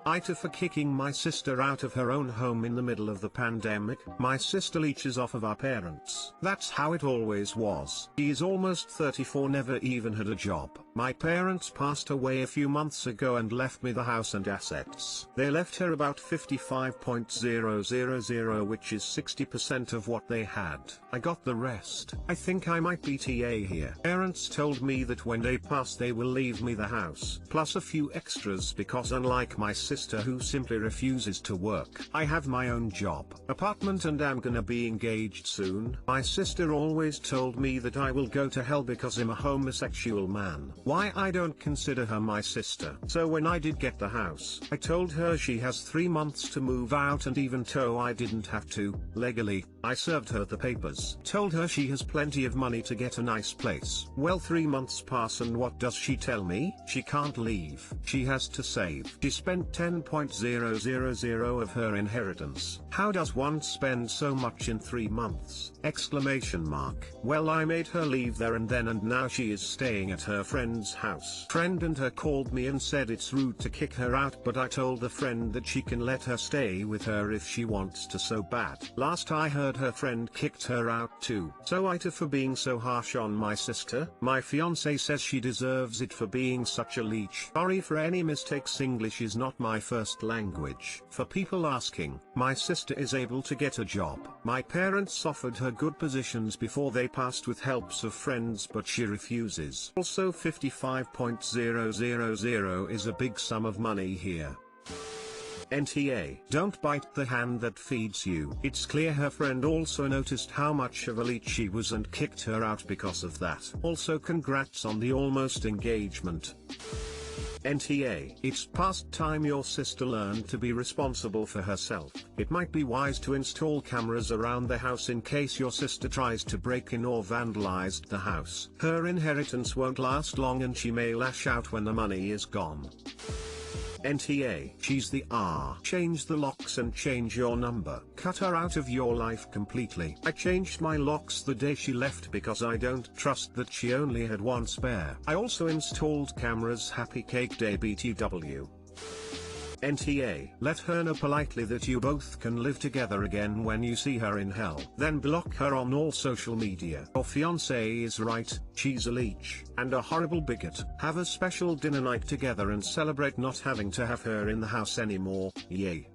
AITA for kicking my sister out of her own home in the middle of the pandemic. My sister leeches off of our parents. That's how it always was. She is almost 34, never even had a job. My parents passed away a few months ago and left me the house and assets. They left her about 55,000, which is 60% of what they had. I got the rest. I think I might be TA here. Parents told me that when they pass they will leave me the house, plus a few extras, because unlike my sister who simply refuses to work, I have my own job, apartment, and am gonna be engaged soon. My sister always told me that I will go to hell because I'm a homosexual man. Why I don't consider her my sister. So when I did get the house, I told her she has 3 months to move out, and even though I didn't have to, legally, I served her the papers. Told her she has plenty of money to get a nice place. Well, 3 months pass and what does she tell me? She can't leave. She has to save. She spent 10,000 of her inheritance. How does one spend so much in 3 months? Exclamation mark. Well, I made her leave there and then, and now she is staying at her friend's house. Friend and her called me and said it's rude to kick her out, but I told the friend that she can let her stay with her if she wants to so bad. Last I heard, her friend kicked her out too. So AITA for being so harsh on my sister. My fiance says she deserves it for being such a leech. Sorry for any mistakes, English is not my first language. For people asking, my sister is able to get a job. My parents offered her good positions before they passed with helps of friends, but she refuses. Also 55,000 is a big sum of money here. NTA. Don't bite the hand that feeds you. It's clear her friend also noticed how much of a leech she was and kicked her out because of that. Also congrats on the almost engagement. NTA. It's past time your sister learned to be responsible for herself. It might be wise to install cameras around the house in case your sister tries to break in or vandalize the house. Her inheritance won't last long and she may lash out when the money is gone. NTA. She's the R. Change the locks and change your number. Cut her out of your life completely. I changed my locks the day she left because I don't trust that she only had one spare. I also installed cameras. Happy Cake Day BTW. NTA. Let her know politely that you both can live together again when you see her in hell. Then block her on all social media. Your fiancé is right, she's a leech, and a horrible bigot. Have a special dinner night together and celebrate not having to have her in the house anymore, yay.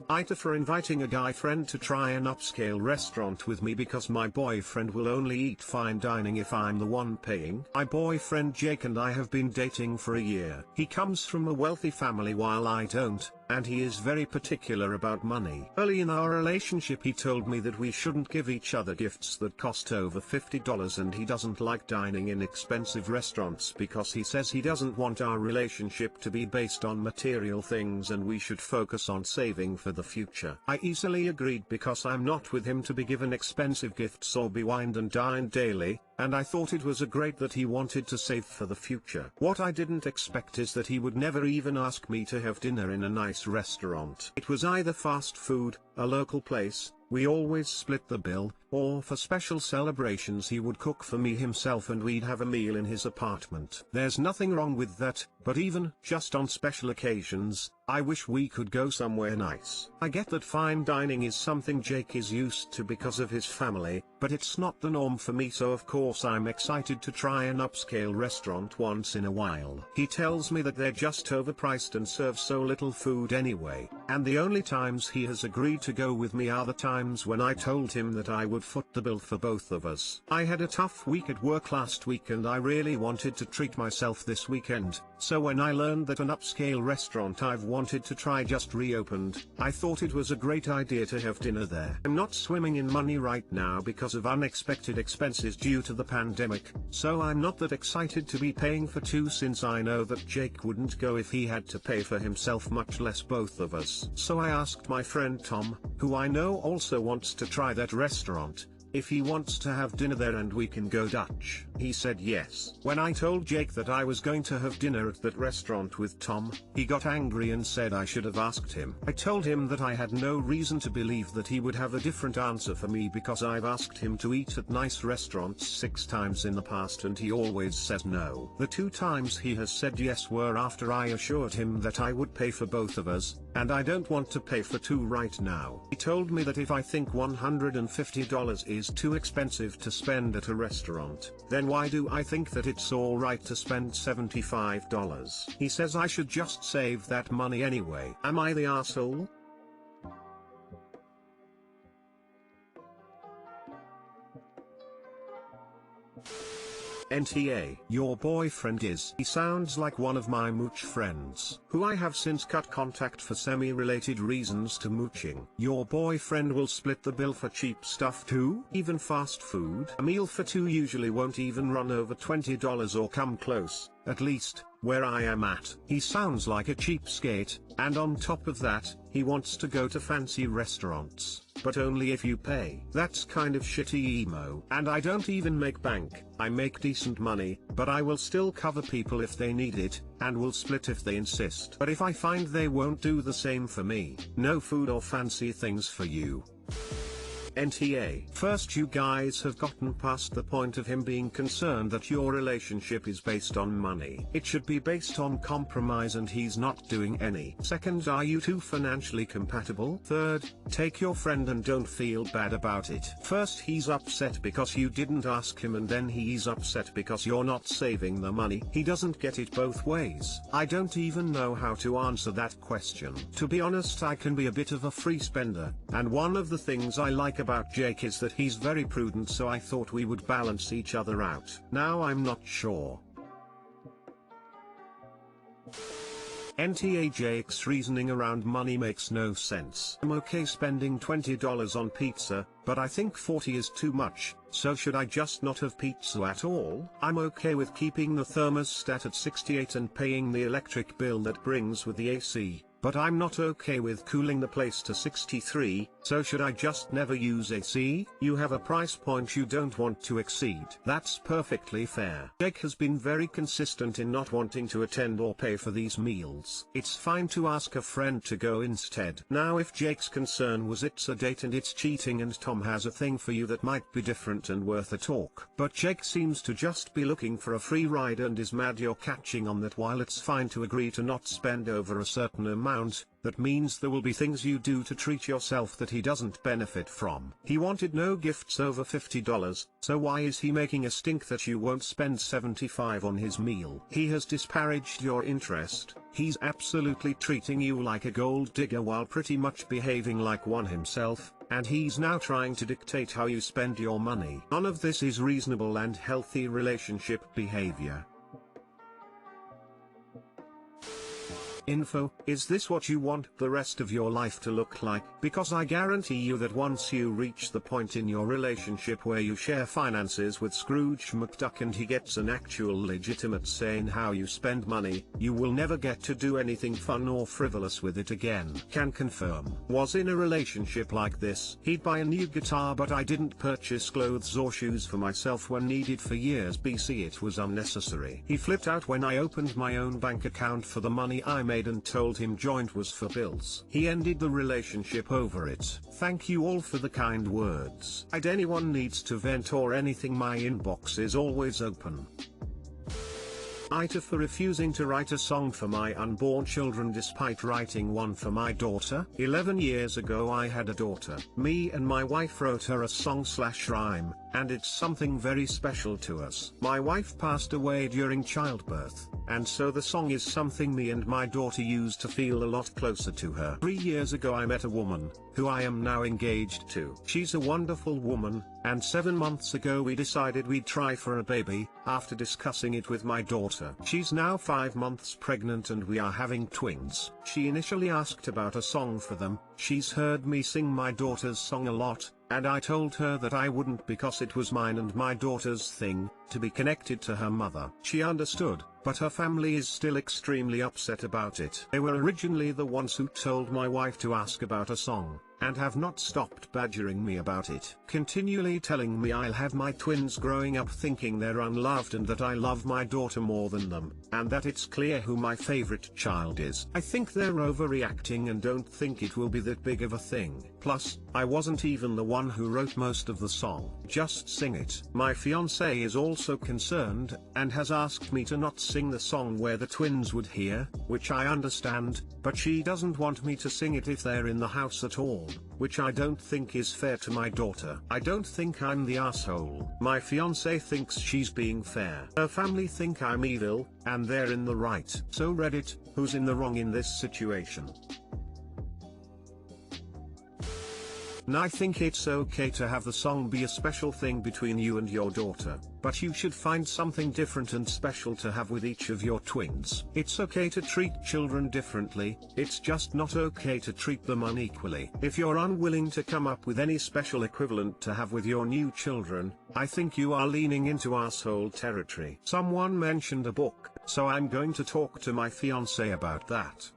AITA for inviting a guy friend to try an upscale restaurant with me because my boyfriend will only eat fine dining if I'm the one paying. My boyfriend Jake and I have been dating for a year. He comes from a wealthy family while I don't, and he is very particular about money. Early in our relationship he told me that we shouldn't give each other gifts that cost over $50, and he doesn't like dining in expensive restaurants because he says he doesn't want our relationship to be based on material things and we should focus on saving for the future. I easily agreed because I'm not with him to be given expensive gifts or be wined and dined daily, and I thought it was great that he wanted to save for the future. What I didn't expect is that he would never even ask me to have dinner in a nice restaurant. It was either fast food, a local place, we always split the bill, or for special celebrations he would cook for me himself and we'd have a meal in his apartment. There's nothing wrong with that, but even just on special occasions, I wish we could go somewhere nice. I get that fine dining is something Jake is used to because of his family, but it's not the norm for me, so of course I'm excited to try an upscale restaurant once in a while. He tells me that they're just overpriced and serve so little food anyway, and the only times he has agreed to go with me are the times when I told him that I would foot the bill for both of us. I had a tough week at work last week and I really wanted to treat myself this weekend, so when I learned that an upscale restaurant I've wanted to try just reopened, I thought it was a great idea to have dinner there. I'm not swimming in money right now because of unexpected expenses due to the pandemic, so I'm not that excited to be paying for two since I know that Jake wouldn't go if he had to pay for himself, much less both of us. So I asked my friend Tom, who I know also wants to try that restaurant, if he wants to have dinner there and we can go Dutch. He said yes. When I told Jake that I was going to have dinner at that restaurant with Tom, he got angry and said I should have asked him. I told him that I had no reason to believe that he would have a different answer for me because I've asked him to eat at nice restaurants 6 times in the past and he always says no. The 2 times he has said yes were after I assured him that I would pay for both of us, and I don't want to pay for 2 right now. He told me that if I think $150 is too expensive to spend at a restaurant, then why do I think that it's alright to spend $75? He says I should just save that money anyway. Am I the asshole? NTA, your boyfriend is. He sounds like one of my mooch friends, who I have since cut contact for semi-related reasons to mooching. Your boyfriend will split the bill for cheap stuff too? Even fast food? A meal for 2 usually won't even run over $20 or come close, at least, where I am at. He sounds like a cheapskate, and on top of that, he wants to go to fancy restaurants, but only if you pay. That's kind of shitty emo. And I don't even make bank, I make decent money, but I will still cover people if they need it, and will split if they insist. But if I find they won't do the same for me, no food or fancy things for you. NTA. First, you guys have gotten past the point of him being concerned that your relationship is based on money. It should be based on compromise and he's not doing any. Second, are you two financially compatible? Third, take your friend and don't feel bad about it. First, he's upset because you didn't ask him and then he's upset because you're not saving the money. He doesn't get it both ways. I don't even know how to answer that question. To be honest, I can be a bit of a free spender, and one of the things I like about Jake is that he's very prudent, so I thought we would balance each other out. Now I'm not sure. NTA. Jake's reasoning around money makes no sense. I'm okay spending $20 on pizza, but I think 40 is too much, so should I just not have pizza at all? I'm okay with keeping the thermostat at 68 and paying the electric bill that brings with the AC, but I'm not okay with cooling the place to 63, so should I just never use AC? You have a price point you don't want to exceed. That's perfectly fair. Jake has been very consistent in not wanting to attend or pay for these meals. It's fine to ask a friend to go instead. Now if Jake's concern was it's a date and it's cheating and Tom has a thing for you, that might be different and worth a talk. But Jake seems to just be looking for a free ride and is mad you're catching on that. While it's fine to agree to not spend over a certain amount, that means there will be things you do to treat yourself that he doesn't benefit from. He wanted no gifts over $50, so why is he making a stink that you won't spend $75 on his meal? He has disparaged your interest. He's absolutely treating you like a gold digger while pretty much behaving like one himself, and he's now trying to dictate how you spend your money. None of this is reasonable and healthy relationship behavior. Info, is this what you want the rest of your life to look like? Because I guarantee you that once you reach the point in your relationship where you share finances with Scrooge McDuck and he gets an actual legitimate say in how you spend money, you will never get to do anything fun or frivolous with it again. Can confirm. Was in a relationship like this. He'd buy a new guitar, but I didn't purchase clothes or shoes for myself when needed for years BC. It was unnecessary. He flipped out when I opened my own bank account for the money I made and told him joint was for bills. He ended the relationship over it. Thank you all for the kind words. If anyone needs to vent or anything, my inbox is always open. AITA for refusing to write a song for my unborn children despite writing one for my daughter. 11 years ago I had a daughter. Me and my wife wrote her a song/rhyme, and it's something very special to us. My wife passed away during childbirth, and so the song is something me and my daughter use to feel a lot closer to her. 3 years ago I met a woman, who I am now engaged to. She's a wonderful woman, and 7 months ago we decided we'd try for a baby, after discussing it with my daughter. She's now 5 months pregnant and we are having twins. She initially asked about a song for them. She's heard me sing my daughter's song a lot, and I told her that I wouldn't because it was mine and my daughter's thing, to be connected to her mother. She understood, but her family is still extremely upset about it. They were originally the ones who told my wife to ask about a song, and have not stopped badgering me about it. Continually telling me I'll have my twins growing up thinking they're unloved and that I love my daughter more than them, and that it's clear who my favorite child is. I think they're overreacting and don't think it will be that big of a thing. Plus, I wasn't even the one who wrote most of the song. Just sing it. My fiance is also concerned, and has asked me to not sing the song where the twins would hear, which I understand, but she doesn't want me to sing it if they're in the house at all, which I don't think is fair to my daughter. I don't think I'm the asshole. My fiance thinks she's being fair. Her family think I'm evil, and they're in the right. So Reddit, who's in the wrong in this situation? And I think it's okay to have the song be a special thing between you and your daughter, but you should find something different and special to have with each of your twins. It's okay to treat children differently, it's just not okay to treat them unequally. If you're unwilling to come up with any special equivalent to have with your new children, I think you are leaning into asshole territory. Someone mentioned a book, so I'm going to talk to my fiance about that.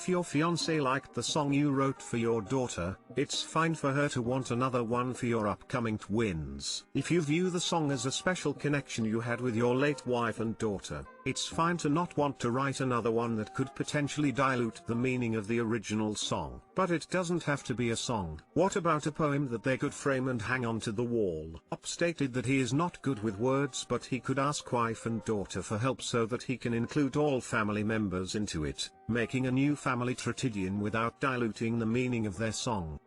If your fiance liked the song you wrote for your daughter, it's fine for her to want another one for your upcoming twins. If you view the song as a special connection you had with your late wife and daughter, it's fine to not want to write another one that could potentially dilute the meaning of the original song. But it doesn't have to be a song. What about a poem that they could frame and hang onto the wall? Up stated that he is not good with words, but he could ask wife and daughter for help so that he can include all family members into it, making a new family tragedian without diluting the meaning of their song.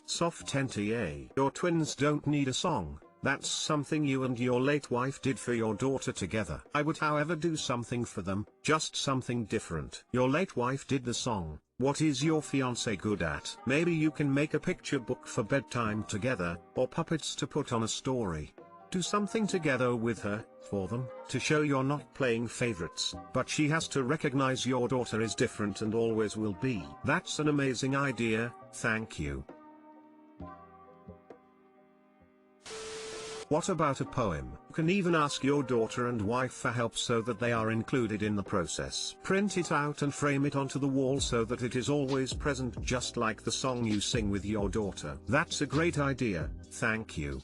Soft NTA. Your twins don't need a song. That's something you and your late wife did for your daughter together. I would however do something for them, just something different. Your late wife did the song. What is your fiance good at? Maybe you can make a picture book for bedtime together, or puppets to put on a story. Do something together with her, for them, to show you're not playing favorites. But she has to recognize your daughter is different and always will be. That's an amazing idea, thank you. What about a poem? You can even ask your daughter and wife for help so that they are included in the process. Print it out and frame it onto the wall so that it is always present, just like the song you sing with your daughter. That's a great idea, thank you.